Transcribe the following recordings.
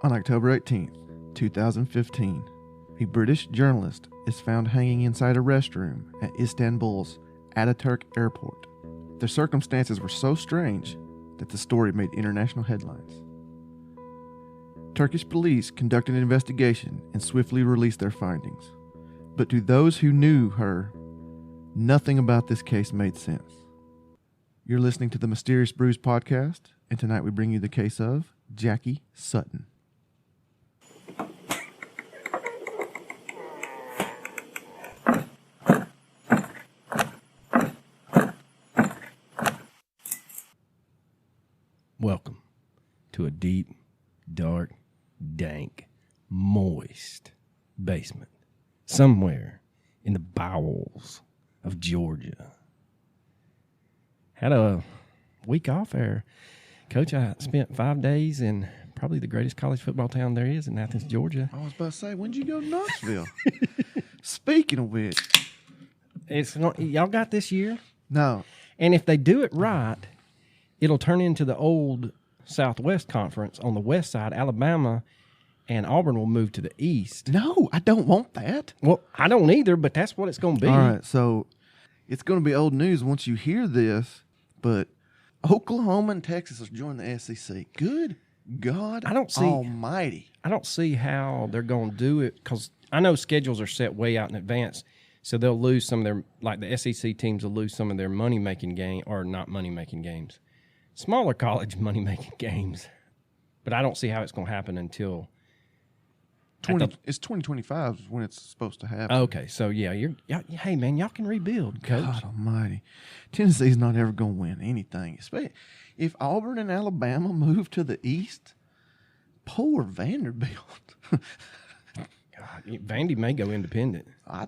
On October 18th, 2015, a British journalist is found hanging inside a restroom at Istanbul's Ataturk Airport. The circumstances were so strange that the story made international headlines. Turkish police conducted an investigation and swiftly released their findings. But to those who knew her, nothing about this case made sense. You're listening to the Mysterious Brews podcast, and tonight we bring you the case of Jacky Sutton. Welcome to a deep, dark, dank, moist basement somewhere in the bowels of Georgia. Had a week off there. Coach, I spent 5 days in probably the greatest college football town there is in Athens, Georgia. I was about to say, when did you go to Knoxville? Speaking of which. Y'all got this year? No. And if they do it right, it'll turn into the old Southwest Conference on the west side. Alabama and Auburn will move to the east. No, I don't want that. Well, I don't either, but that's what it's going to be. All right, so it's going to be old news once you hear this, but Oklahoma and Texas are joining the SEC. Good God almighty. I don't see how they're going to do it because I know schedules are set way out in advance, so they'll lose some of their, like the SEC teams will lose some of their money-making game, or not money-making games. Smaller college money-making games. But I don't see how it's going to happen until... It's 2025 is when it's supposed to happen. Okay, so hey, man, y'all can rebuild, Coach. God almighty. Tennessee's not ever going to win anything. Especially if Auburn and Alabama move to the east, poor Vanderbilt. God, Vandy may go independent. I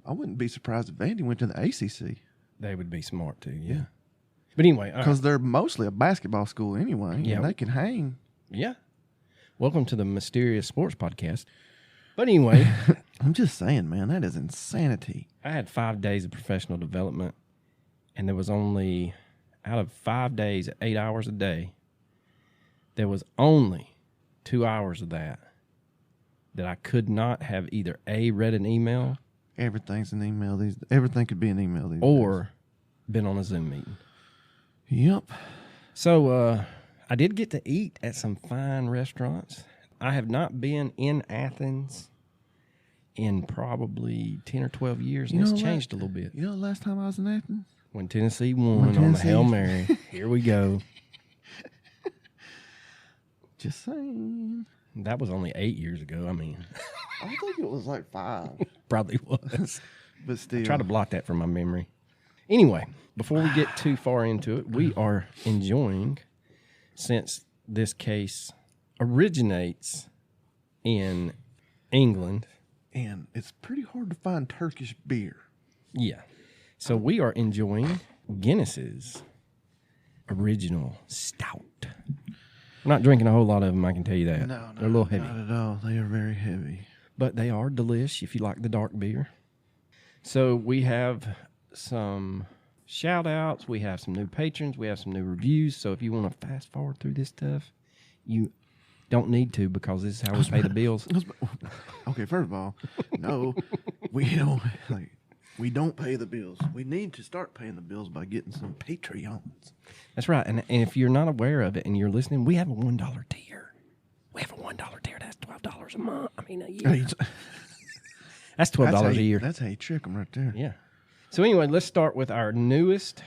wouldn't be surprised if Vandy went to the ACC. They would be smart, too, yeah. But anyway. Because they're mostly a basketball school anyway. Yeah. And they can hang. Yeah. Welcome to the Mysterious Sports Podcast. But anyway. I'm just saying, man, that is insanity. I had 5 days of professional development, and there was only, out of 5 days, 8 hours a day, there was only 2 hours of that I could not have either A, read an email. Everything's an email. Everything could be an email these days. Or been on a Zoom meeting. Yep. So I did get to eat at some fine restaurants. I have not been in Athens in probably 10 or 12 years, and it's changed a little bit. You know the last time I was in Athens? When Tennessee won on the Hail Mary. Here we go. Just saying. That was only 8 years ago. I mean. I think it was like 5. Probably was. But still. I try to block that from my memory. Anyway, before we get too far into it, we are enjoying, since this case originates in England. And it's pretty hard to find Turkish beer. Yeah. So we are enjoying Guinness's original stout. We're not drinking a whole lot of them, I can tell you that. No, they're a little heavy. Not at all. They are very heavy. But they are delish if you like the dark beer. So we have some shout outs. We have some new patrons. We have some new reviews. So if you want to fast forward through this stuff, you don't need to, because this is how we pay the bills. Okay, first of all, no, we don't pay the bills. We need to start paying the bills by getting some Patreons. That's right. And if you're not aware of it and you're listening, we have a $1 tier. We have a $1 tier. That's $12 a month. I mean, a year. That's $12 a year. That's how you trick them right there. Yeah. So anyway, let's start with our newest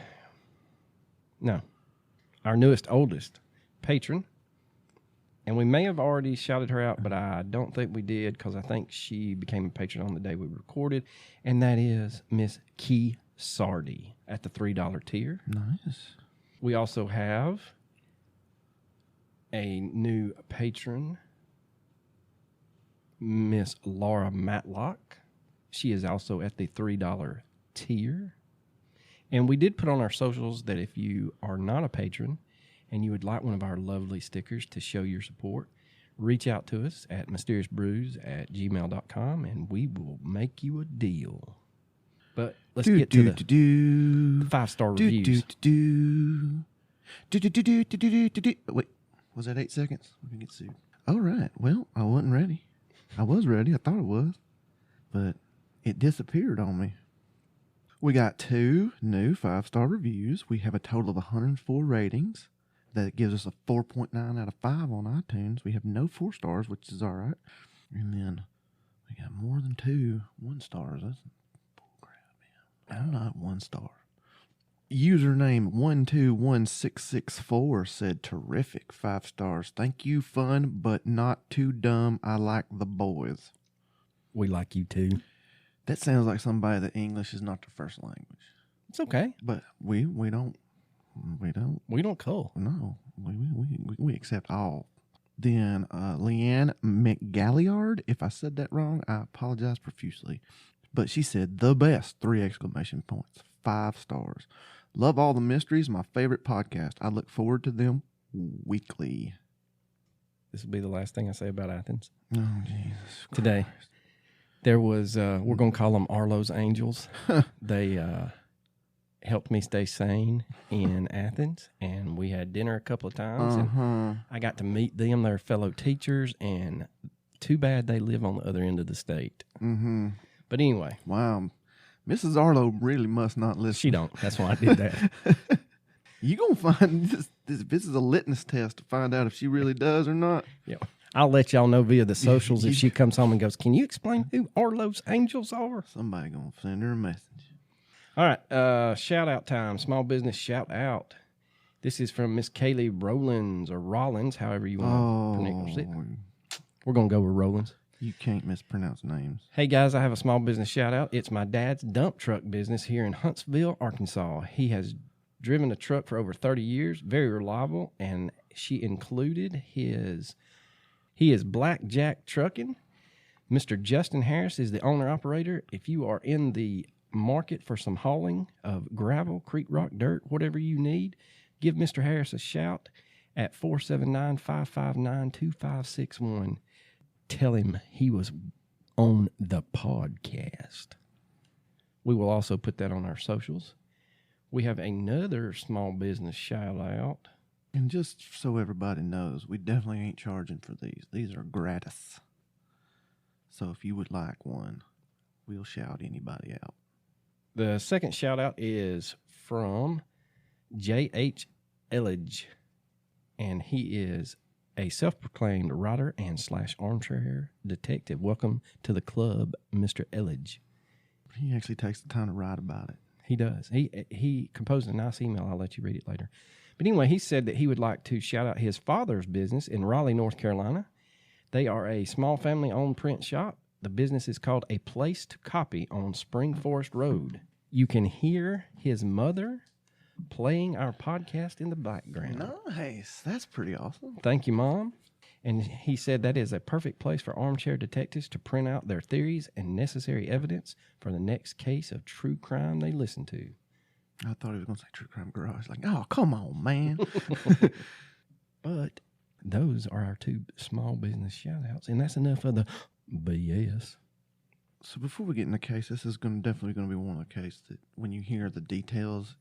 oldest patron. And we may have already shouted her out, but I don't think we did, because I think she became a patron on the day we recorded. And that is Miss Key Sardi at the $3 tier. Nice. We also have a new patron, Miss Laura Matlock. She is also at the $3 tier. And we did put on our socials that if you are not a patron and you would like one of our lovely stickers to show your support, reach out to us at mysteriousbrews@gmail.com and we will make you a deal. But let's get to the 5-star reviews. Wait, was that 8 seconds? We can get sued. All right. Well, I wasn't ready. I was ready. I thought it was. But it disappeared on me. We got 2 new 5-star reviews. We have a total of 104 ratings. That gives us a 4.9 out of 5 on iTunes. We have no 4 stars, which is all right. And then we got more than 2 1-stars. That's bullcrap, man. I'm not 1 star. Username 121664 said, terrific, 5 stars. Thank you, fun, but not too dumb. I like the boys. We like you too. That sounds like somebody that English is not their first language. It's okay. But we don't cull. No, we accept all. Then Leanne McGalliard, if I said that wrong, I apologize profusely. But she said, the best, 3 exclamation points, 5 stars. Love all the mysteries, my favorite podcast. I look forward to them weekly. This will be the last thing I say about Athens. Oh, Jesus Today, Christ. there was, we're going to call them Arlo's Angels. They helped me stay sane in Athens, and we had dinner a couple of times. And I got to meet them, their fellow teachers, and too bad they live on the other end of the state. Mm-hmm. But anyway. Wow. Mrs. Arlo really must not listen. She don't. That's why I did that. You going to find this is a litmus test to find out if she really does or not. Yeah. I'll let y'all know via the socials if she comes home and goes, can you explain who Arlo's Angels are? Somebody going to send her a message. All right, shout out time, small business shout out. This is from Miss Kaylee Rollins, or Rollins, however you want to pronounce it. We're going to go with Rollins. You can't mispronounce names. Hey guys, I have a small business shout out. It's my dad's dump truck business here in Huntsville, Arkansas. He has driven a truck for over 30 years, very reliable, and she included he is Blackjack Trucking. Mr. Justin Harris is the owner operator. If you are in the market for some hauling of gravel, creek rock, dirt, whatever you need, give Mr. Harris a shout at 479-559-2561. Tell him he was on the podcast. We will also put that on our socials. We have another small business shout out. And just so everybody knows, we definitely ain't charging for these. These are gratis. So if you would like one, we'll shout anybody out. The second shout out is from J.H. Elledge, and he is a self-proclaimed writer and / armchair detective. Welcome to the club, Mr. Elledge. He actually takes the time to write about it. He does. He composed a nice email. I'll let you read it later. But anyway, he said that he would like to shout out his father's business in Raleigh, North Carolina. They are a small family-owned print shop. The business is called A Place to Copy on Spring Forest Road. You can hear his mother playing our podcast in the background. Nice. That's pretty awesome. Thank you, Mom. And he said that is a perfect place for armchair detectives to print out their theories and necessary evidence for the next case of true crime they listen to. I thought he was going to say True Crime Garage. Like, oh, come on, man. But those are our 2 small business shout-outs, and that's enough of the BS. So before we get in the case, this is definitely going to be one of the cases that when you hear the details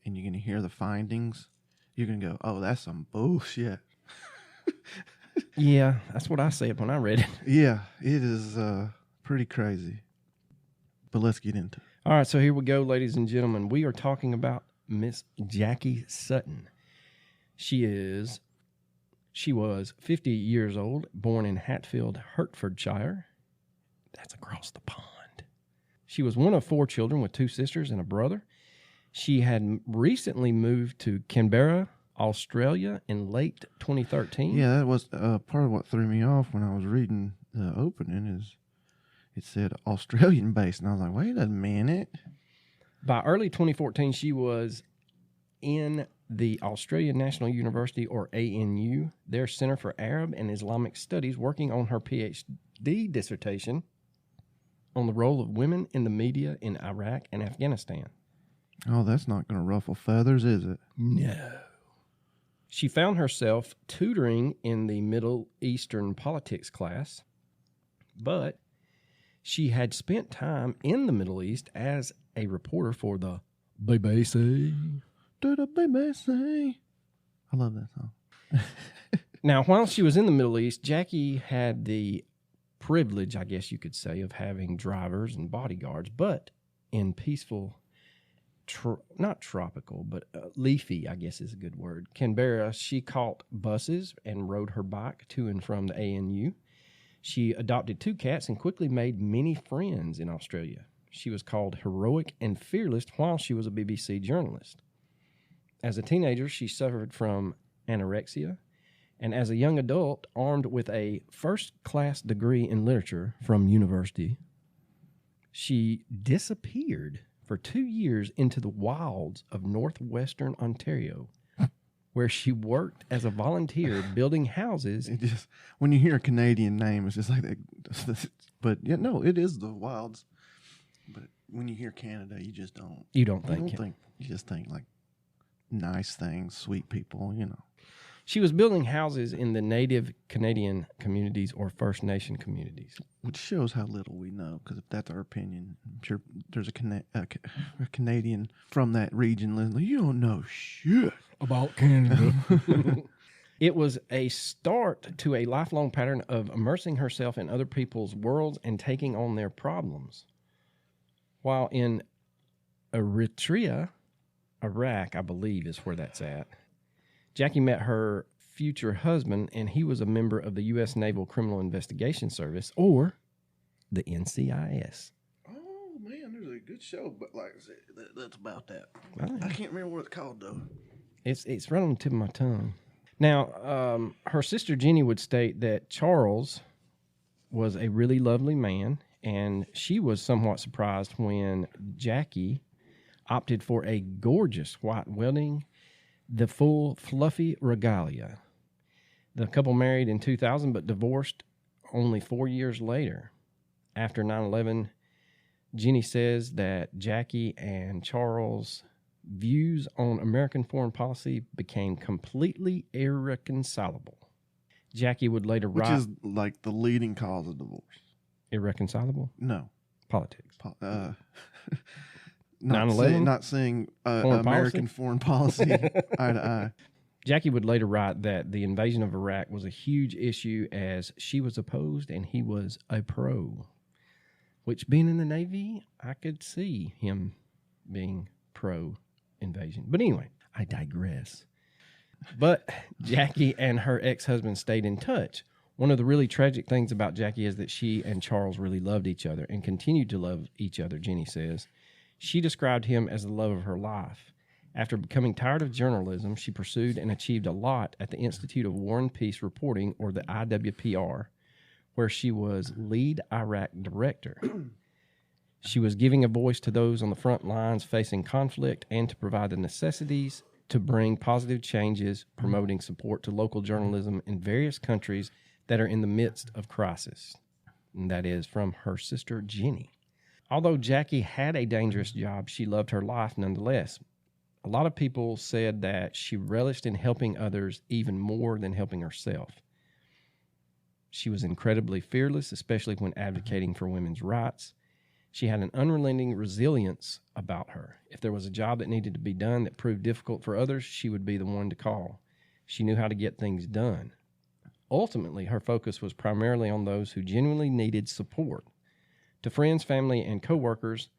and you're going to hear the findings, you're going to go, oh, that's some bullshit. Yeah, that's what I said when I read it. Yeah, it is pretty crazy. But let's get into it. All right, so here we go, ladies and gentlemen. We are talking about Miss Jacky Sutton. She was 50 years old, born in Hatfield, Hertfordshire. That's across the pond. She was one of 4 children with 2 sisters and a brother. She had recently moved to Canberra, Australia in late 2013. Yeah, that was part of what threw me off when I was reading the opening is it said Australian based, and I was like, wait a minute. By early 2014, she was in the Australian National University, or ANU, their Center for Arab and Islamic Studies, working on her PhD dissertation on the role of women in the media in Iraq and Afghanistan. Oh, that's not going to ruffle feathers, is it? No. She found herself tutoring in the Middle Eastern politics class, but she had spent time in the Middle East as a reporter for the BBC. To the BBC. I love that song. Now, while she was in the Middle East, Jacky had the privilege, I guess you could say, of having drivers and bodyguards, but in peaceful, not tropical, but leafy, I guess is a good word, Canberra, she caught buses and rode her bike to and from the ANU. She adopted 2 cats and quickly made many friends in Australia. She was called heroic and fearless while she was a BBC journalist. As a teenager, she suffered from anorexia, and as a young adult, armed with a first-class degree in literature from university, she disappeared for 2 years into the wilds of northwestern Ontario, where she worked as a volunteer building houses. It just, when you hear a Canadian name, it's just like that. But yeah, no, it is the wilds. But when you hear Canada, you just don't. You don't think. You just think like nice things, sweet people, you know. She was building houses in the native Canadian communities or First Nation communities. Which shows how little we know, because if that's our opinion, I'm sure there's a Canadian from that region listening. You don't know shit about Canada. It was a start to a lifelong pattern of immersing herself in other people's worlds and taking on their problems. While in Eritrea, Iraq, I believe is where that's at, Jacky met her future husband, and he was a member of the U.S. Naval Criminal Investigation Service, or the NCIS. Oh, man, there's a good show, but like I said, that's about that. Right. I can't remember what it's called, though. It's right on the tip of my tongue. Now, her sister Jenny would state that Charles was a really lovely man, and she was somewhat surprised when Jacky opted for a gorgeous white wedding, the full fluffy regalia. The couple married in 2000 but divorced only 4 years later. After 9/11, Jenny says that Jacky and Charles' views on American foreign policy became completely irreconcilable. Jacky would later write... Which is like the leading cause of divorce. Irreconcilable? No. Politics. 9/11? Not seeing American foreign policy eye to eye. Jacky would later write that the invasion of Iraq was a huge issue as she was opposed and he was a pro. Which, being in the Navy, I could see him being pro-invasion. But anyway, I digress. But Jacky and her ex-husband stayed in touch. One of the really tragic things about Jacky is that she and Charles really loved each other and continued to love each other, Jenny says. She described him as the love of her life. After becoming tired of journalism, she pursued and achieved a lot at the Institute of War and Peace Reporting, or the IWPR, where she was lead Iraq director. She was giving a voice to those on the front lines facing conflict and to provide the necessities to bring positive changes, promoting support to local journalism in various countries that are in the midst of crisis. And that is from her sister, Jenny. Although Jacky had a dangerous job, she loved her life nonetheless. A lot of people said that she relished in helping others even more than helping herself. She was incredibly fearless, especially when advocating for women's rights. She had an unrelenting resilience about her. If there was a job that needed to be done that proved difficult for others, she would be the one to call. She knew how to get things done. Ultimately, her focus was primarily on those who genuinely needed support. To friends, family, and coworkers,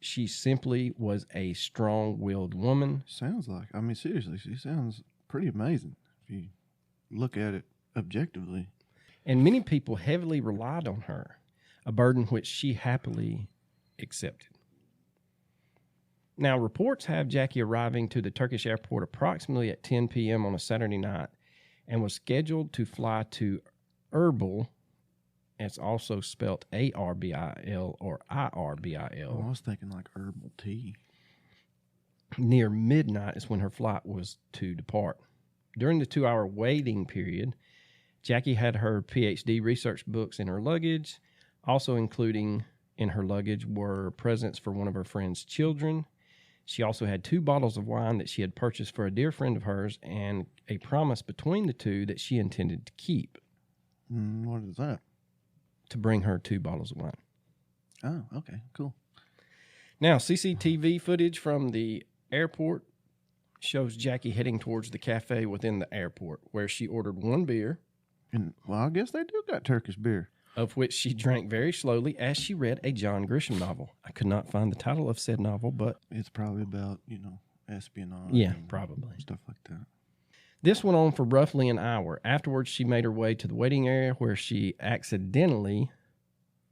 she simply was a strong-willed woman. Sounds like, I mean, seriously, she sounds pretty amazing if you look at it objectively. And many people heavily relied on her, a burden which she happily accepted. Now, reports have Jacky arriving to the Turkish airport approximately at 10 p.m. on a Saturday night and was scheduled to fly to Erbil. It's also spelled A-R-B-I-L or I-R-B-I-L. Oh, I was thinking like herbal tea. Near midnight is when her flight was to depart. During the 2-hour waiting period, Jacky had her PhD research books in her luggage. Also including in her luggage were presents for one of her friend's children. She also had 2 bottles of wine that she had purchased for a dear friend of hers and a promise between the two that she intended to keep. What is that? To bring her 2 bottles of wine. Oh, okay, cool. Now, CCTV footage from the airport shows Jacky heading towards the cafe within the airport, where she ordered one beer, And, well, I guess they do got Turkish beer. of which she drank very slowly as she read a John Grisham novel. I could not find the title of said novel, but It's probably about, espionage. yeah, and probably. stuff like that. This went on for roughly an hour. Afterwards, she made her way to the waiting area where she accidentally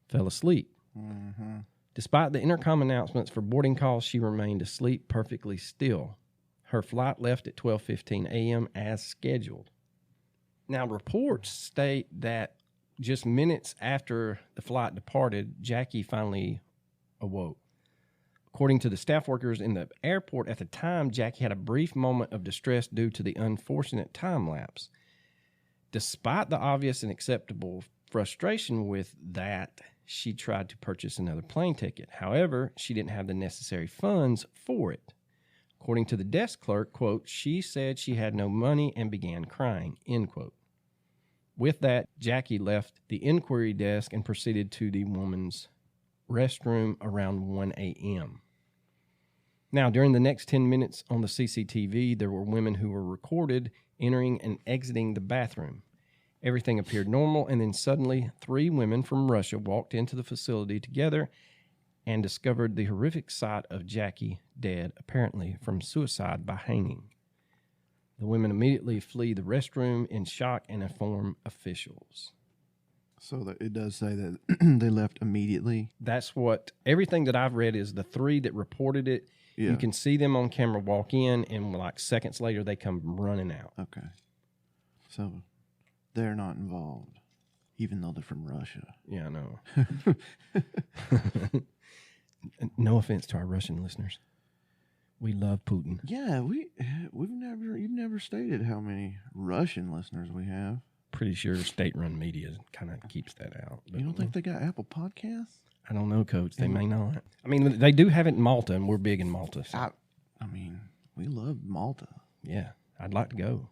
fell asleep. Mm-hmm. Despite the intercom announcements for boarding calls, she remained asleep perfectly still. Her flight left at 12:15 a.m. as scheduled. Now, reports state that just minutes after the flight departed, Jacky finally awoke. According to the staff workers in the airport at the time, Jacky had a brief moment of distress due to the unfortunate time lapse. Despite the obvious and acceptable frustration with that, she tried to purchase another plane ticket. However, she didn't have the necessary funds for it. According to the desk clerk, quote, she said she had no money and began crying, end quote. With that, Jacky left the inquiry desk and proceeded to the woman's restroom around 1 a.m. Now, during the next 10 minutes on the CCTV, there were women who were recorded entering and exiting the bathroom. Everything appeared normal, and then suddenly 3 women from Russia walked into the facility together and discovered the horrific sight of Jacky dead, apparently from suicide by hanging. The women immediately flee the restroom in shock and inform officials. So that it does say that they left immediately. That's what everything that I've read is the 3 that reported it. Yeah. You can see them on camera walk in, and like seconds later, they come running out. Okay. So they're not involved, even though they're from Russia. Yeah, I know. No offense to our Russian listeners. We love Putin. Yeah, you've never stated how many Russian listeners we have. Pretty sure state-run media kind of keeps that out. But You don't think they got Apple Podcasts? I don't know, Coach. They may not. I mean, they do have it in Malta, and we're big in Malta. So. I mean, we love Malta. Yeah, I'd like to go.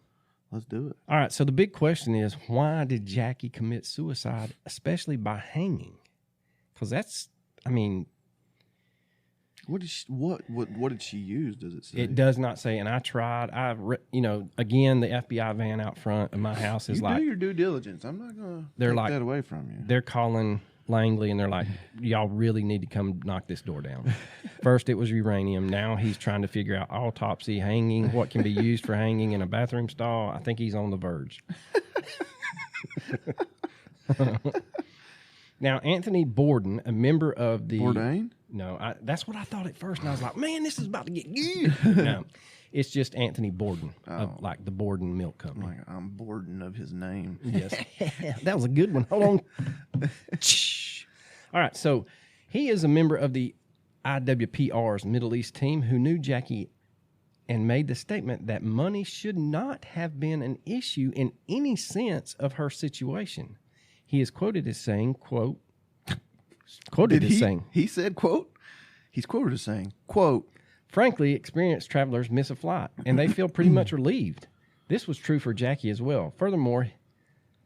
Let's do it. All right, so the big question is, why did Jacky commit suicide, especially by hanging? Because that's, I mean... What did she use? Does it say? It does not say, and I tried. Again, the FBI van out front of my house is you like... do your due diligence. I'm not going to They're take like- that away from you. They're calling Langley, and they're like, y'all really need to come knock this door down. First, it was uranium. Now he's trying to figure out autopsy, hanging, what can be used for hanging in a bathroom stall. I think he's on the verge. Now, Anthony Bourdain, a member of the... Bourdain? No, that's what I thought at first, and I was like, man, this is about to get good. No, it's just Anthony Bourdain, of like the Bourdain Milk Company. Like, I'm Bourdain of his name. Yes. That was a good one. Hold on. All right, so he is a member of the IWPR's Middle East team who knew Jacky and made the statement that money should not have been an issue in any sense of her situation. He is quoted as saying, quote, He said, quote, he's quoted as saying, quote, frankly, experienced travelers miss a flight, and they feel pretty much relieved. This was true for Jacky as well. Furthermore,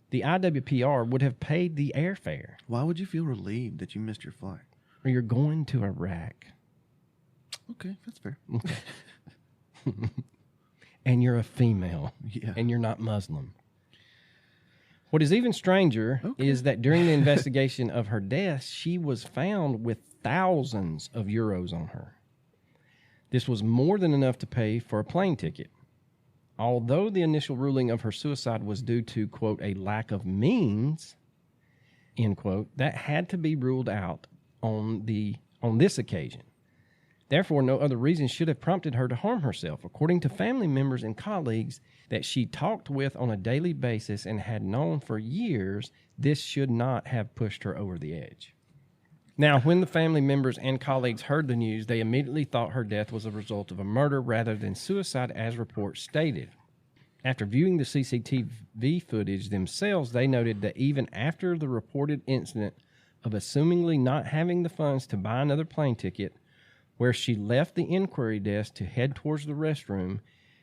the IWPR would have paid the airfare. why would you feel relieved that you missed your flight? Or you're going to Iraq. Okay, that's fair. And you're a female. Yeah. And you're not Muslim. What is even stranger is that during the investigation of her death, she was found with thousands of euros on her. This was more than enough to pay for a plane ticket. Although the initial ruling of her suicide was due to, quote, a lack of means, end quote, that had to be ruled out on this occasion. Therefore, no other reason should have prompted her to harm herself. According to family members and colleagues that she talked with on a daily basis and had known for years, this should not have pushed her over the edge. Now, when the family members and colleagues heard the news, they immediately thought her death was a result of a murder rather than suicide, as reports stated. After viewing the CCTV footage themselves, they noted that even after the reported incident of assumingly not having the funds to buy another plane ticket, where she left the inquiry desk to head towards the restroom,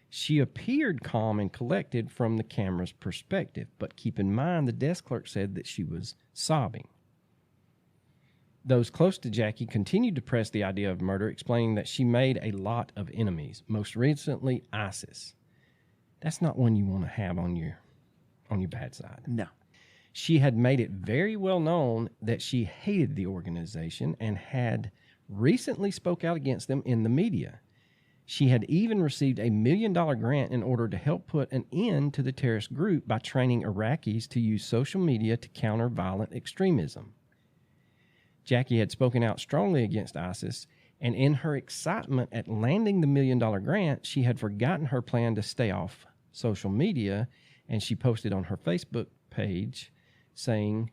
she appeared calm and collected from the camera's perspective. But keep in mind, the desk clerk said that she was sobbing. Those close to Jacky continued to press the idea of murder, explaining that she made a lot of enemies, most recently ISIS. That's not one you want to have on your bad side. No. She had made it very well known that she hated the organization and had recently spoke out against them in the media. She had even received a $1 million grant in order to help put an end to the terrorist group by training Iraqis to use social media to counter violent extremism. Jacky had spoken out strongly against ISIS, and in her excitement at landing the $1 million grant, she had forgotten her plan to stay off social media, and she posted on her Facebook page saying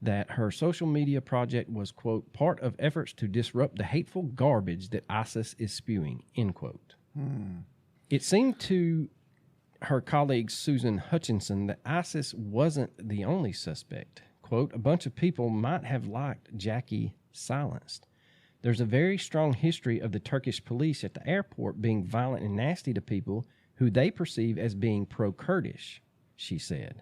that her social media project was, quote, part of efforts to disrupt the hateful garbage that ISIS is spewing, end quote. It seemed to her colleague Susan Hutchinson that ISIS wasn't the only suspect. Quote, a bunch of people might have liked Jacky silenced. There's a very strong history of the Turkish police at the airport being violent and nasty to people who they perceive as being pro-Kurdish, she said.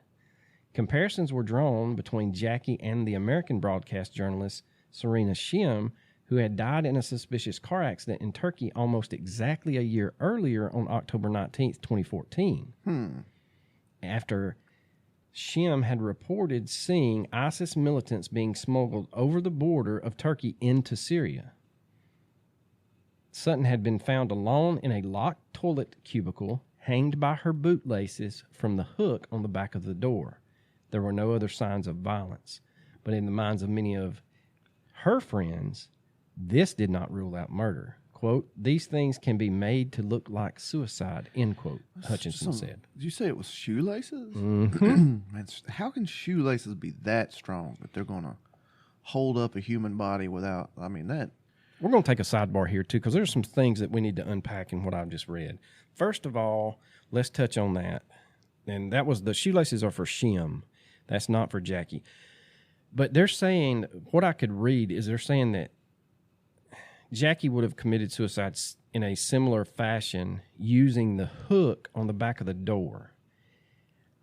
Comparisons were drawn between Jacky and the American broadcast journalist Serena Shim, who had died in a suspicious car accident in Turkey almost exactly a year earlier on October 19th, 2014. After Shim had reported seeing ISIS militants being smuggled over the border of Turkey into Syria. Sutton had been found alone in a locked toilet cubicle, hanged by her bootlaces from the hook on the back of the door. There were no other signs of violence, but in the minds of many of her friends, this did not rule out murder. Quote, these things can be made to look like suicide, end quote, Hutchinson said. Did you say it was shoelaces? Mm-hmm. Man, how can shoelaces be that strong that they're going to hold up a human body without, I mean, that... We're going to take a sidebar here, too, because there's some things that we need to unpack in what I've just read. First of all, let's touch on that. And that was the shoelaces are for Shim. That's not for Jacky. But they're saying, what I could read is they're saying that Jacky would have committed suicide in a similar fashion using the hook on the back of the door.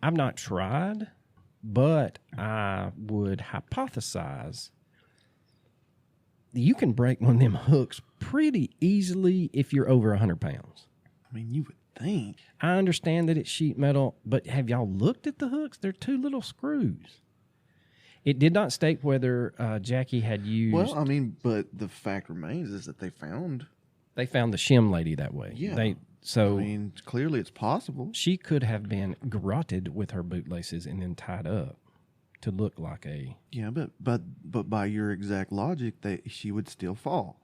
I've not tried, but I would hypothesize you can break one of them hooks pretty easily if you're over 100 pounds. I mean, you would think. I understand that it's sheet metal, but have y'all looked at the hooks? They're two little screws. It did not state whether Jacky had used... Well, I mean, but the fact remains is that they found the Shim lady that way. Yeah. I mean, clearly it's possible. She could have been garroted with her bootlaces and then tied up to look like a... Yeah, but by your exact logic, she would still fall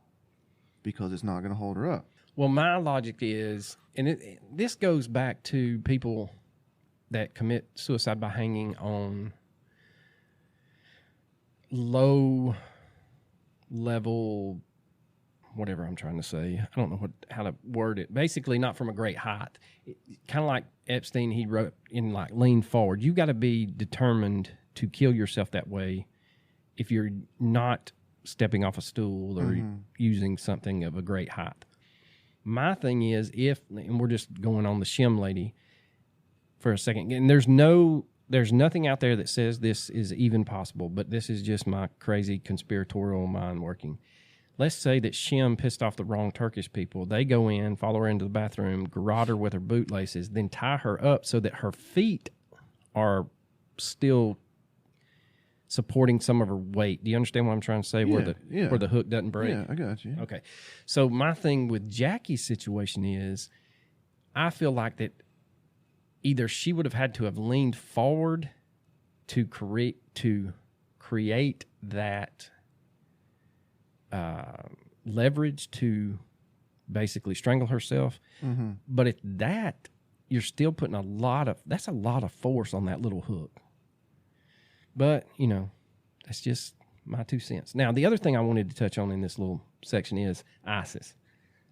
because it's not going to hold her up. Well, my logic is, and this goes back to people that commit suicide by hanging on low level, whatever I'm trying to say. I don't know how to word it. Basically, not from a great height. Kind of like Epstein, he wrote in like lean forward. You got to be determined to kill yourself that way if you're not stepping off a stool or using something of a great height. My thing is, and we're just going on the Shim lady for a second, and there's nothing out there that says this is even possible, but this is just my crazy conspiratorial mind working. Let's say that Shim pissed off the wrong Turkish people. They go in, follow her into the bathroom, garrote her with her bootlaces, then tie her up so that her feet are still supporting some of her weight. Do you understand what I'm trying to say? Where the hook doesn't break? Yeah, I got you. Okay. So my thing with Jacky's situation is I feel like that either she would have had to have leaned forward to create that leverage to basically strangle herself. Mm-hmm. But at that, you're still putting that's a lot of force on that little hook. But, that's just my 2 cents. Now, the other thing I wanted to touch on in this little section is ISIS.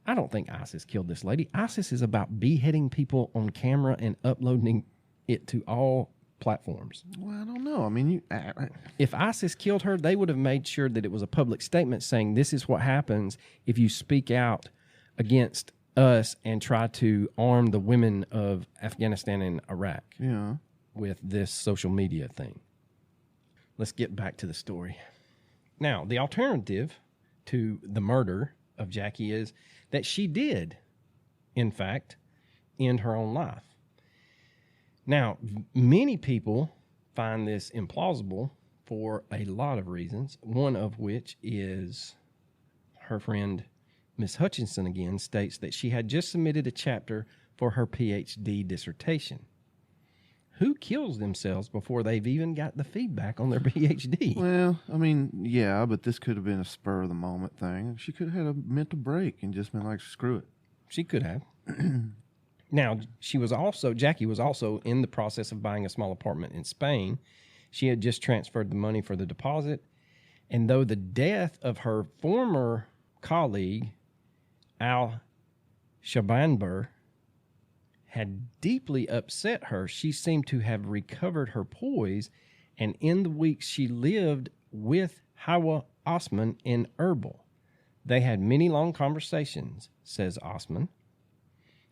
I don't think ISIS killed this lady. ISIS is about beheading people on camera and uploading it to all platforms. Well, I don't know. I mean, if ISIS killed her, they would have made sure that it was a public statement saying this is what happens if you speak out against us and try to arm the women of Afghanistan and Iraq with this social media thing. Let's get back to the story. Now, the alternative to the murder of Jacky is that she did, in fact, end her own life. Now, many people find this implausible for a lot of reasons, one of which is her friend Miss Hutchinson again states that she had just submitted a chapter for her PhD dissertation. Who kills themselves before they've even got the feedback on their PhD? Well, I mean, yeah, but this could have been a spur of the moment thing. She could have had a mental break and just been like, screw it. She could have. Now, Jacky was also in the process of buying a small apartment in Spain. She had just transferred the money for the deposit. And though the death of her former colleague, Al Shabanber, had deeply upset her, she seemed to have recovered her poise, and in the weeks she lived with Hawa Osman in Erbil. They had many long conversations, says Osman.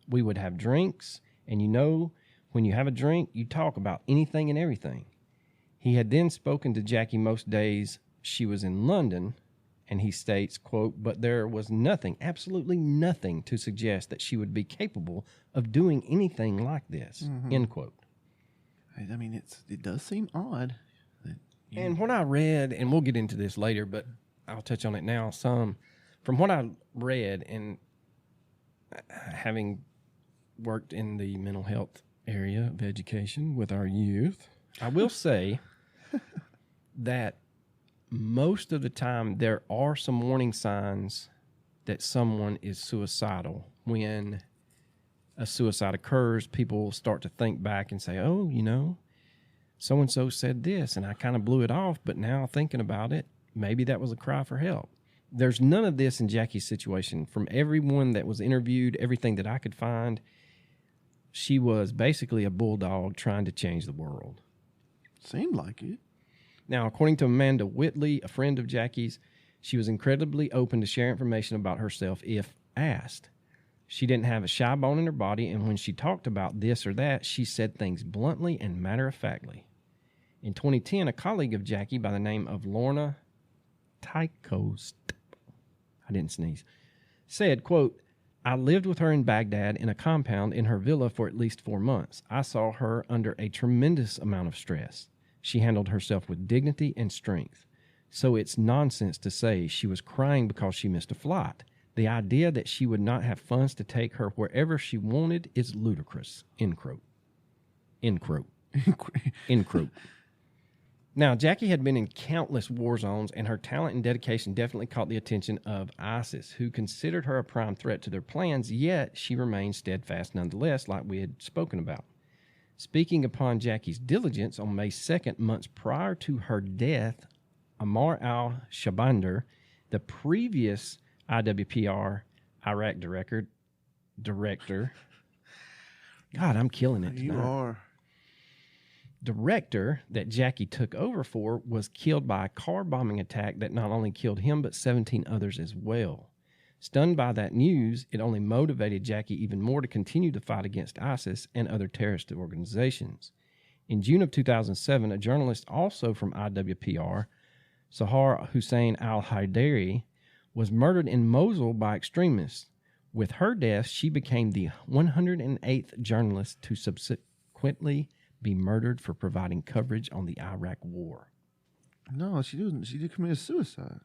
We would have drinks, and you know, when you have a drink, you talk about anything and everything. He had then spoken to Jacky most days she was in London, and he states, quote, but there was nothing, absolutely nothing to suggest that she would be capable of doing anything like this, end quote. I mean, it does seem odd. And what I read, and we'll get into this later, but I'll touch on it now some. From what I read, and having worked in the mental health area of education with our youth, I will say that most of the time there are some warning signs that someone is suicidal. When a suicide occurs, people start to think back and say, oh, you know, so-and-so said this, and I kind of blew it off, but now thinking about it, maybe that was a cry for help. There's none of this in Jacky's situation. From everyone that was interviewed, everything that I could find, she was basically a bulldog trying to change the world. Seemed like it. Now, according to Amanda Whitley, a friend of Jacky's, she was incredibly open to share information about herself if asked. She didn't have a shy bone in her body, and when she talked about this or that, she said things bluntly and matter-of-factly. In 2010, a colleague of Jacky by the name of Lorna Tykost, I didn't sneeze, said, quote, I lived with her in Baghdad in a compound in her villa for at least 4 months. I saw her under a tremendous amount of stress. She handled herself with dignity and strength. So it's nonsense to say she was crying because she missed a flight. The idea that she would not have funds to take her wherever she wanted is ludicrous. End quote. End quote. End quote. Now, Jacky had been in countless war zones, and her talent and dedication definitely caught the attention of ISIS, who considered her a prime threat to their plans, yet she remained steadfast nonetheless, like we had spoken about. Speaking upon Jacky's diligence, on May 2nd, months prior to her death, Ammar al-Shabander, the previous IWPR Iraq director, God, I'm killing it tonight. You are. Director that Jacky took over for was killed by a car bombing attack that not only killed him, but 17 others as well. Stunned by that news, it only motivated Jacky even more to continue the fight against ISIS and other terrorist organizations. In June of 2007, a journalist also from IWPR, Sahar Hussein al-Haidari, was murdered in Mosul by extremists. With her death, she became the 108th journalist to subsequently be murdered for providing coverage on the Iraq War. No, she didn't. She did commit suicide.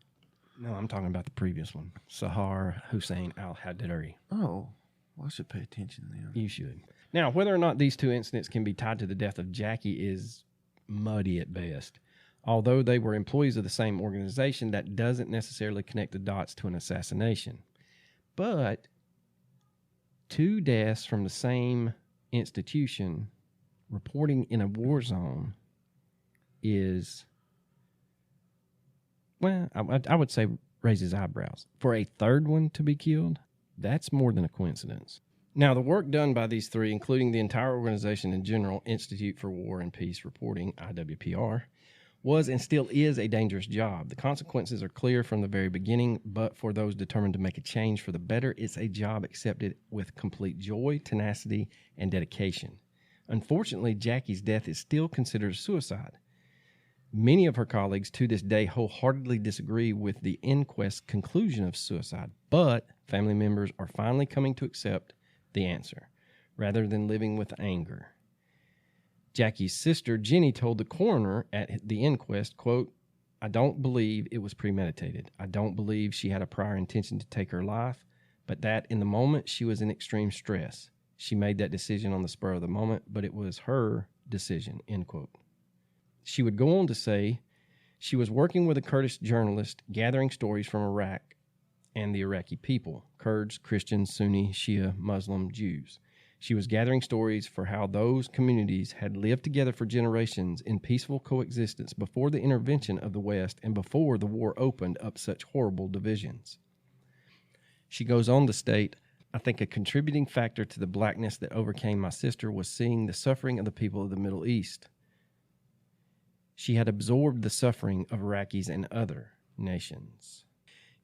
No, I'm talking about the previous one, Sahar Hussein al-Haidari. Oh, well, I should pay attention then. You should. Now, whether or not these two incidents can be tied to the death of Jacky is muddy at best. Although they were employees of the same organization, that doesn't necessarily connect the dots to an assassination. But two deaths from the same institution reporting in a war zone is, well, I would say raises eyebrows. For a third one to be killed, that's more than a coincidence. Now, the work done by these three, including the entire organization in general, Institute for War and Peace Reporting, IWPR, was and still is a dangerous job. The consequences are clear from the very beginning, but for those determined to make a change for the better, it's a job accepted with complete joy, tenacity, and dedication. Unfortunately, Jacky's death is still considered a suicide. Many of her colleagues to this day wholeheartedly disagree with the inquest's conclusion of suicide, but family members are finally coming to accept the answer, rather than living with anger. Jacky's sister, Jenny, told the coroner at the inquest, quote, "I don't believe it was premeditated. I don't believe she had a prior intention to take her life, but that in the moment she was in extreme stress. She made that decision on the spur of the moment, but it was her decision," end quote. She would go on to say she was working with a Kurdish journalist gathering stories from Iraq and the Iraqi people, Kurds, Christians, Sunni, Shia, Muslim, Jews. She was gathering stories for how those communities had lived together for generations in peaceful coexistence before the intervention of the West and before the war opened up such horrible divisions. She goes on to state, "I think a contributing factor to the blackness that overcame my sister was seeing the suffering of the people of the Middle East. She had absorbed the suffering of Iraqis and other nations."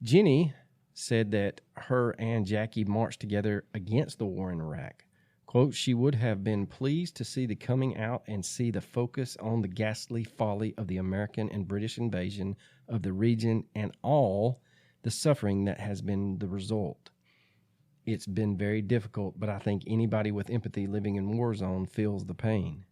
Jenny said that her and Jacky marched together against the war in Iraq. Quote, "She would have been pleased to see the coming out and see the focus on the ghastly folly of the American and British invasion of the region and all the suffering that has been the result. It's been very difficult, but I think anybody with empathy living in war zone feels the pain."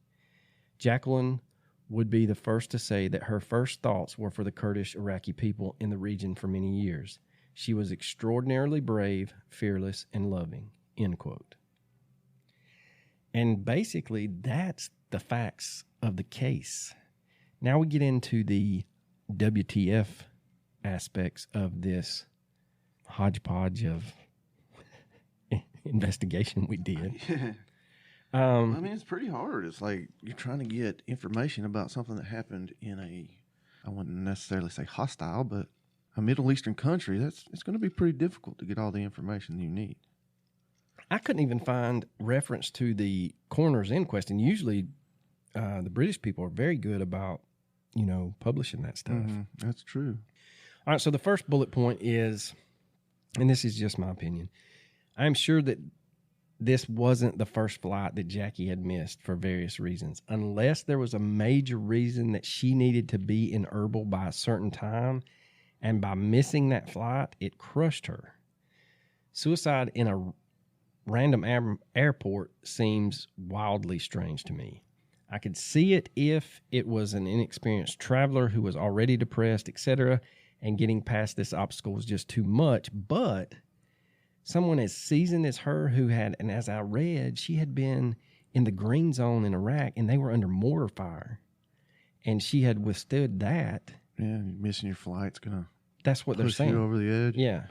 Jacqueline would be the first to say that her first thoughts were for the Kurdish Iraqi people in the region for many years. She was extraordinarily brave, fearless, and loving, end quote. And basically, that's the facts of the case. Now we get into the WTF aspects of this hodgepodge of investigation we did. Yeah. I mean, it's pretty hard. It's like you're trying to get information about something that happened in I wouldn't necessarily say hostile, but a Middle Eastern country. It's going to be pretty difficult to get all the information you need. I couldn't even find reference to the coroner's inquest, and usually the British people are very good about, publishing that stuff. Mm-hmm. That's true. All right, so the first bullet point is, and this is just my opinion, I'm sure that this wasn't the first flight that Jacky had missed for various reasons, unless there was a major reason that she needed to be in Erbil by a certain time, and by missing that flight, it crushed her. Suicide in a random airport seems wildly strange to me. I could see it if it was an inexperienced traveler who was already depressed, etc., and getting past this obstacle was just too much, but someone as seasoned as her who had, and as I read, she had been in the green zone in Iraq and they were under mortar fire. And she had withstood that. Yeah, missing your flight's going to That's what they're saying. Push you over the edge. Yeah.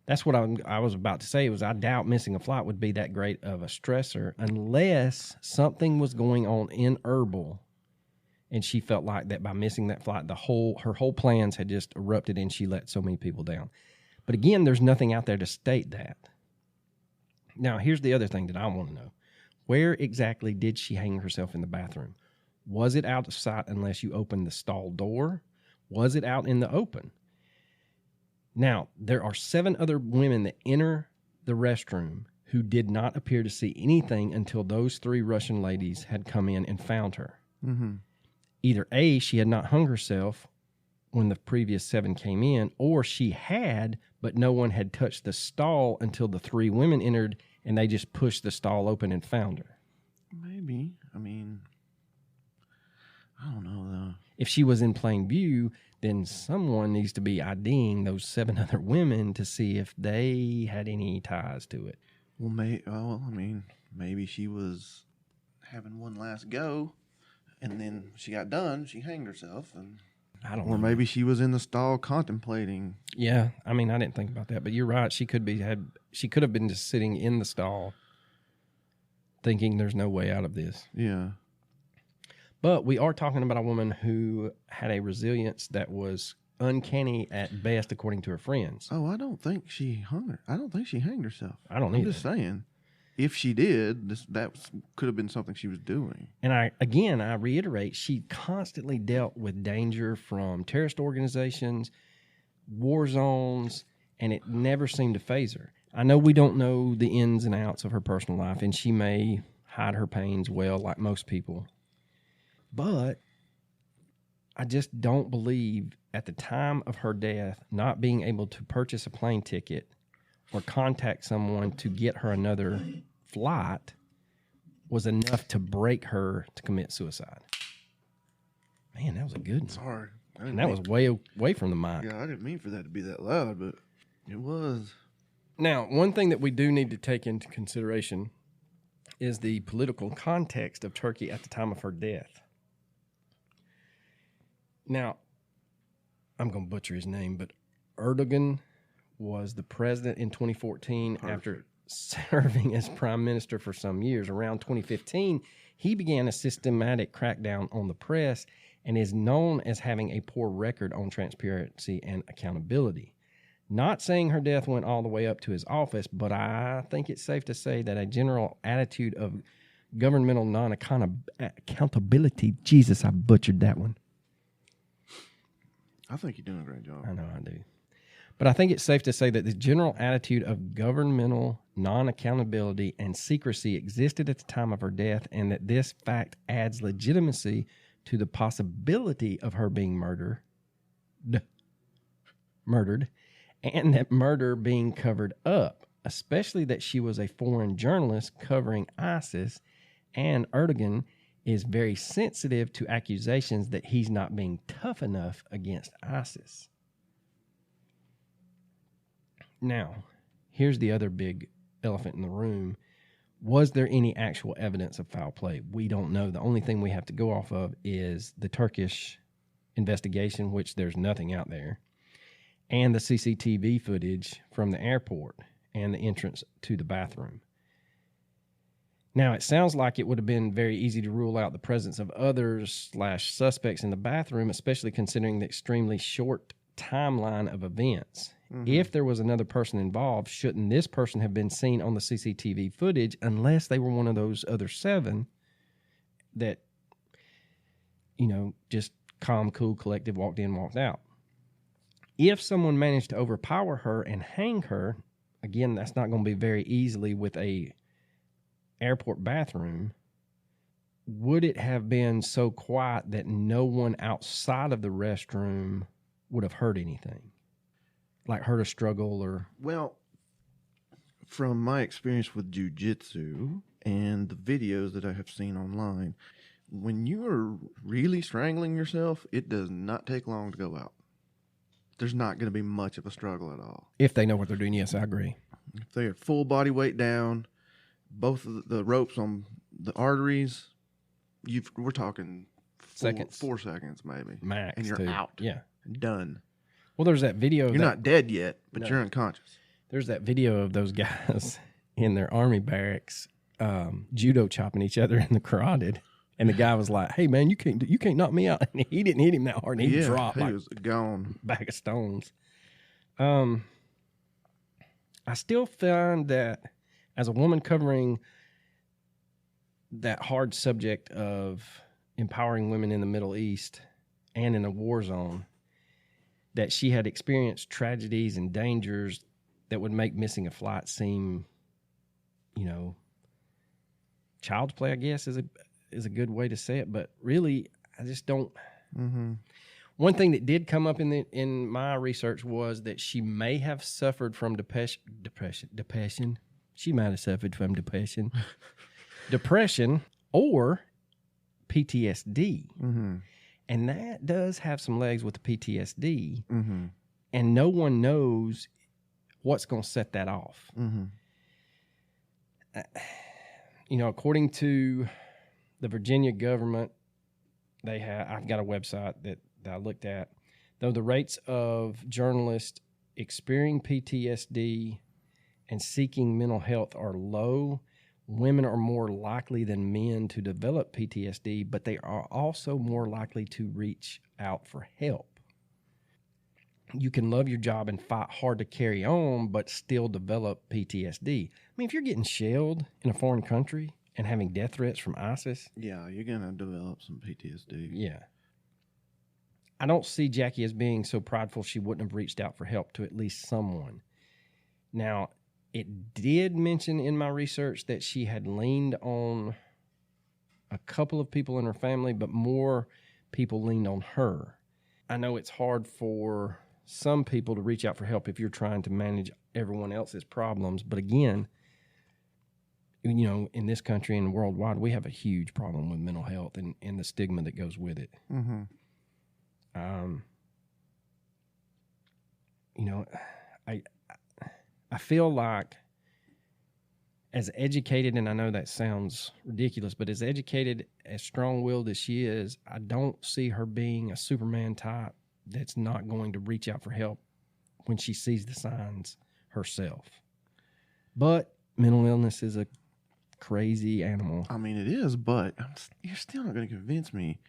That's what I was about to say. I doubt missing a flight would be that great of a stressor unless something was going on in Erbil and she felt like that by missing that flight, her whole plans had just erupted and she let so many people down. But again, there's nothing out there to state that. Now, here's the other thing that I want to know. Where exactly did she hang herself in the bathroom? Was it out of sight unless you opened the stall door? Was it out in the open? Now, there are 7 other women that enter the restroom who did not appear to see anything until those 3 Russian ladies had come in and found her. Mm-hmm. Either A, she had not hung herself when the previous 7 came in, or she had, but no one had touched the stall until the 3 women entered and they just pushed the stall open and found her. Maybe. I mean, I don't know, though. If she was in plain view, then someone needs to be IDing those 7 other women to see if they had any ties to it. Well, maybe she was having one last go, and then she got done, she hanged herself, and I don't know. Or maybe she was in the stall contemplating. Yeah, I mean, I didn't think about that, but you're right. She could have been just sitting in the stall thinking there's no way out of this. Yeah. But we are talking about a woman who had a resilience that was uncanny at best, according to her friends. Oh, I don't think she hanged herself. I don't I'm either. just saying, if she did, that could have been something she was doing. And I reiterate, she constantly dealt with danger from terrorist organizations, war zones, and it never seemed to faze her. I know we don't know the ins and outs of her personal life, and she may hide her pains well, like most people. But I just don't believe at the time of her death, not being able to purchase a plane ticket or contact someone to get her another flight was enough to break her to commit suicide. Man, that was a good one. Sorry. And that was way away from the mic. Yeah, I didn't mean for that to be that loud, but it was. Now, one thing that we do need to take into consideration is the political context of Turkey at the time of her death. Now, I'm going to butcher his name, but Erdogan was the president in 2014 after serving as prime minister for some years. Around 2015, he began a systematic crackdown on the press and is known as having a poor record on transparency and accountability. Not saying her death went all the way up to his office, but I think it's safe to say that a general attitude of governmental non-accountability, Jesus, I butchered that one. I think you're doing a great job. I know I do. But I think it's safe to say that the general attitude of governmental non-accountability and secrecy existed at the time of her death, and that this fact adds legitimacy to the possibility of her being murdered, and that murder being covered up, especially that she was a foreign journalist covering ISIS, and Erdogan is very sensitive to accusations that he's not being tough enough against ISIS. Now, here's the other big elephant in the room. Was there any actual evidence of foul play? We don't know. The only thing we have to go off of is the Turkish investigation, which there's nothing out there, and the CCTV footage from the airport and the entrance to the bathroom. Now, it sounds like it would have been very easy to rule out the presence of others/suspects in the bathroom, especially considering the extremely short timeline of events. Mm-hmm. If there was another person involved, shouldn't this person have been seen on the CCTV footage unless they were one of those other 7 that, just calm, cool, collective, walked in, walked out? If someone managed to overpower her and hang her, again, that's not going to be very easily with a airport bathroom. Would it have been so quiet that no one outside of the restroom would have heard anything? Like heard a struggle or... Well, from my experience with jiu-jitsu and the videos that I have seen online, when you are really strangling yourself, it does not take long to go out. There's not going to be much of a struggle at all. If they know what they're doing, yes, I agree. If they are full body weight down, both of the ropes on the arteries, we're talking seconds. 4 seconds maybe. Max. And you're out. Yeah. Done. Well, there's that video. You're not dead yet, but you're unconscious. There's that video of those guys in their army barracks judo chopping each other in the carotid. And the guy was like, "Hey man, you can't knock me out." And he didn't hit him that hard. And he dropped he was gone. Bag of stones. I still find that as a woman covering that hard subject of empowering women in the Middle East and in a war zone, that she had experienced tragedies and dangers that would make missing a flight seem, child's play, I guess, is a good way to say it. But really, I just don't. Mm-hmm. One thing that did come up in my research was that she may have suffered from depression. She might have suffered from depression or PTSD. Mm-hmm. And that does have some legs with the PTSD. Mm-hmm. And no one knows what's going to set that off. Mm-hmm. According to the Virginia government, I've got a website that I looked at. Though the rates of journalists experiencing PTSD and seeking mental health are low, women are more likely than men to develop PTSD, but they are also more likely to reach out for help. You can love your job and fight hard to carry on, but still develop PTSD. I mean, if you're getting shelled in a foreign country and having death threats from ISIS... Yeah, you're going to develop some PTSD. Yeah. I don't see Jacky as being so prideful she wouldn't have reached out for help to at least someone. Now, it did mention in my research that she had leaned on a couple of people in her family, but more people leaned on her. I know it's hard for some people to reach out for help if you're trying to manage everyone else's problems. But again, you know, in this country and worldwide, we have a huge problem with mental health and the stigma that goes with it. Mm-hmm. You know, I feel like as educated, and I know that sounds ridiculous, but as educated, as strong-willed as she is, I don't see her being a Superman type that's not going to reach out for help when she sees the signs herself. But mental illness is a crazy animal. I mean, it is, but you're still not going to convince me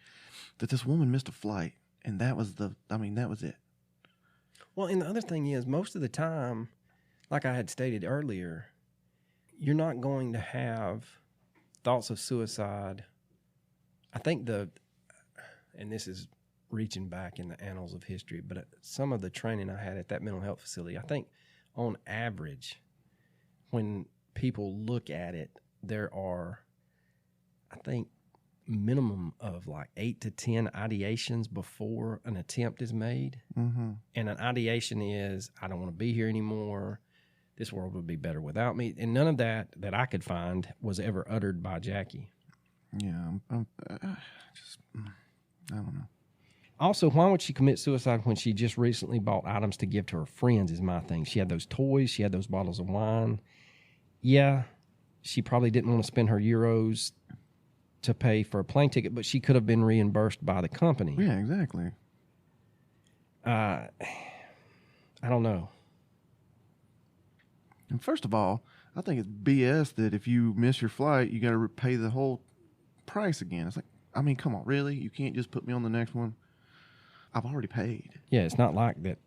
that this woman missed a flight, and that was it. Well, and the other thing is, most of the time, like I had stated earlier, you're not going to have thoughts of suicide. I think and this is reaching back in the annals of history, but some of the training I had at that mental health facility, I think on average, when people look at it, there are, I think, minimum of like 8 to 10 ideations before an attempt is made. Mm-hmm. And an ideation is, I don't want to be here anymore. This world would be better without me. And none of that I could find was ever uttered by Jacky. Yeah, I don't know. Also, why would she commit suicide when she just recently bought items to give to her friends is my thing. She had those toys. She had those bottles of wine. Yeah, she probably didn't want to spend her euros to pay for a plane ticket, but she could have been reimbursed by the company. Yeah, exactly. I don't know. And first of all, I think it's BS that if you miss your flight, you got to pay the whole price again. It's like, I mean, come on, really? You can't just put me on the next one? I've already paid. Yeah, it's not like that,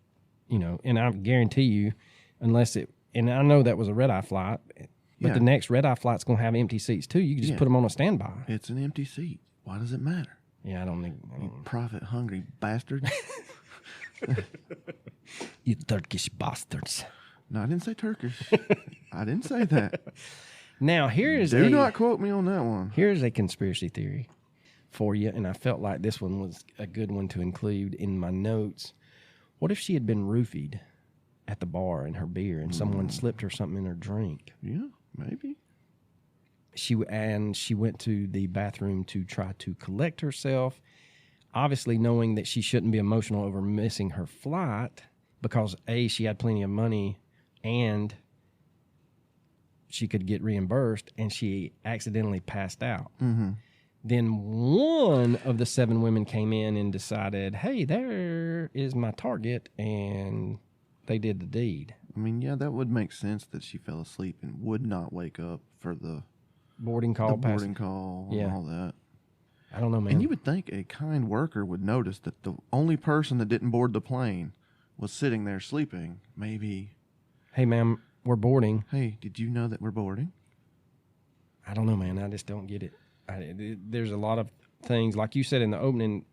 you know, and I guarantee you, and I know that was a red-eye flight, but the next red-eye flight's going to have empty seats too. You can just put them on a standby. It's an empty seat. Why does it matter? Yeah, I don't think. You profit-hungry bastard. You Turkish bastards. No, I didn't say Turkish. I didn't say that. Now, Do not quote me on that one. Here's a conspiracy theory for you, and I felt like this one was a good one to include in my notes. What if she had been roofied at the bar in her beer and someone slipped her something in her drink? Yeah, maybe. She went to the bathroom to try to collect herself, obviously knowing that she shouldn't be emotional over missing her flight because, A, she had plenty of money and she could get reimbursed, and she accidentally passed out. Mm-hmm. Then one of the 7 women came in and decided, hey, there is my target, and they did the deed. I mean, yeah, that would make sense that she fell asleep and would not wake up for the boarding call, and all that. I don't know, man. And you would think a kind worker would notice that the only person that didn't board the plane was sitting there sleeping. Maybe, hey, ma'am, we're boarding. Hey, did you know that we're boarding? I don't know, man. I just don't get it. There's a lot of things, like you said in the opening,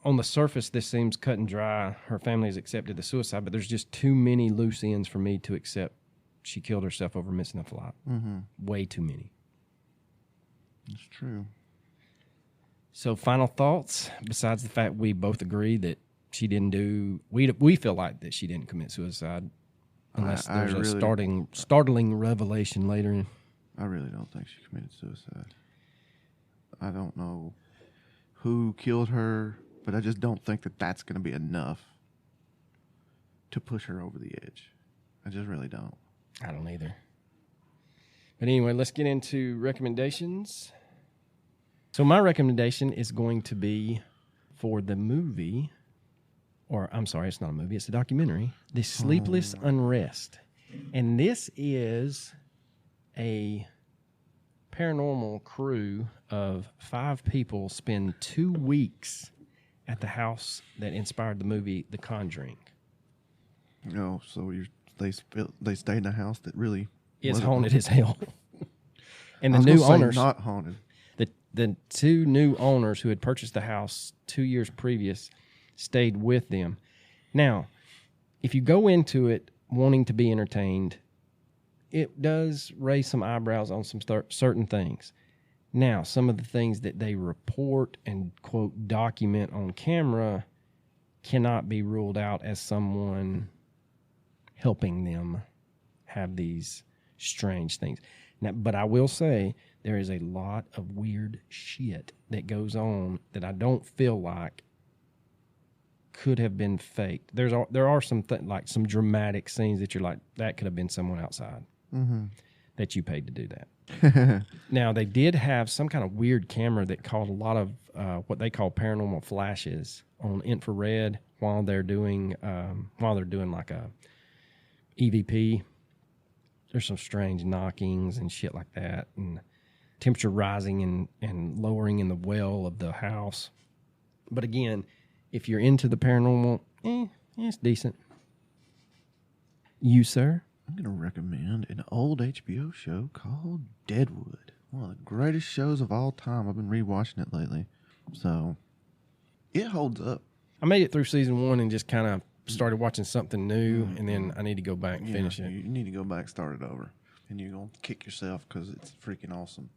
on the surface, this seems cut and dry. Her family has accepted the suicide, but there's just too many loose ends for me to accept she killed herself over missing a flight. Mm-hmm. Way too many. That's true. So final thoughts, besides the fact we both agree that she didn't do, we feel like that she didn't commit suicide, unless there's a startling revelation later. I really don't think she committed suicide. I don't know who killed her, but I just don't think that that's going to be enough to push her over the edge. I just really don't. I don't either. But anyway, let's get into recommendations. So my recommendation is going to be for the movie, or I'm sorry, it's not a movie, it's a documentary, The Sleepless Unrest. And this is a paranormal crew of 5 people spend 2 weeks at the house that inspired the movie The Conjuring. Oh, so they stayed in a house that really is haunted as hell. And the new new owners, not haunted. The 2 new owners who had purchased the house 2 years previous stayed with them. Now, if you go into it wanting to be entertained, it does raise some eyebrows on some certain things. Now, some of the things that they report and, quote, document on camera cannot be ruled out as someone helping them have these strange things. Now, but I will say there is a lot of weird shit that goes on that I don't feel like could have been faked. There are some like some dramatic scenes that you're like, that could have been someone outside that you paid to do that. Now, they did have some kind of weird camera that caught a lot of what they call paranormal flashes on infrared while they're doing like a EVP. There's some strange knockings and shit like that, and temperature rising and lowering in the well of the house. But again, if you're into the paranormal, it's decent. You, sir? I'm going to recommend an old HBO show called Deadwood. One of the greatest shows of all time. I've been rewatching it lately. So, it holds up. I made it through season 1 and just kind of started watching something new, and then I need to go back and finish it. You need to go back and start it over. And you're going to kick yourself because it's freaking awesome.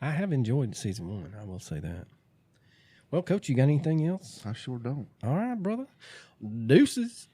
I have enjoyed season 1, I will say that. Well, Coach, you got anything else? I sure don't. All right, brother. Deuces.